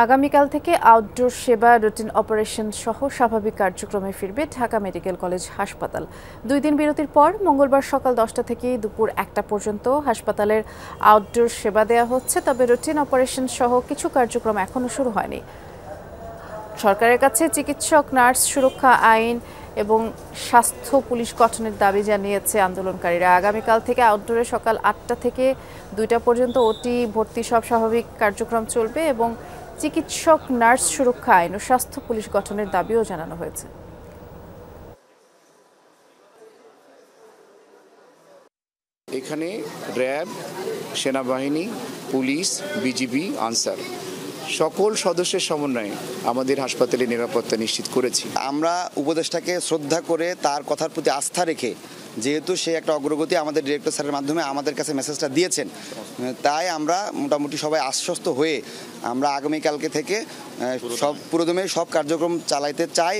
আগামীকাল থেকে আউটডোর সেবা, রুটিন অপারেশন সহ স্বাভাবিক কার্যক্রমে ফিরবে ঢাকা মেডিকেল কলেজ হাসপাতাল। 2 দিন বিরতির পর মঙ্গলবার সকাল 10টা থেকে দুপুর 1টা পর্যন্ত হাসপাতালের আউটডোর সেবা দেওয়া হচ্ছে, তবে রুটিন অপারেশন সহ কিছু কার্যক্রম এখনও শুরু হয়নি। সরকারের কাছে চিকিৎসক, নার্স সুরক্ষা আইন এবং স্বাস্থ্য পুলিশ গঠনের দাবি জানিয়েছে আন্দোলনকারীরা। আগামীকাল থেকে আউটডোরে সকাল 8টা থেকে 2টা পর্যন্ত ওটি, ভর্তি সব স্বাভাবিক কার্যক্রম চলবে এবং চিকিৎসক, নার্স সুরক্ষা আইন ও স্বাস্থ্য পুলিশ গঠনের দাবিও জানানো হয়েছে। এখানে র্যাব, সেনাবাহিনী, পুলিশ, বিজিবি, আনসার সকল সদস্যের সমন্বয়ে আমাদের হাসপাতালে নিরাপত্তা নিশ্চিত করেছি। আমরা উপদেষ্টাকে শ্রদ্ধা করে তার কথার প্রতি আস্থা রেখে, যেহেতু সে একটা অগ্রগতি আমাদের ডিরেক্টর স্যারের মাধ্যমে আমাদের কাছে মেসেজটা দিয়েছেন, তাই আমরা মোটামুটি সবাই আশ্বস্ত হয়ে আমরা আগামীকালকে থেকে পুরোদমে সব কার্যক্রম চালাইতে চাই।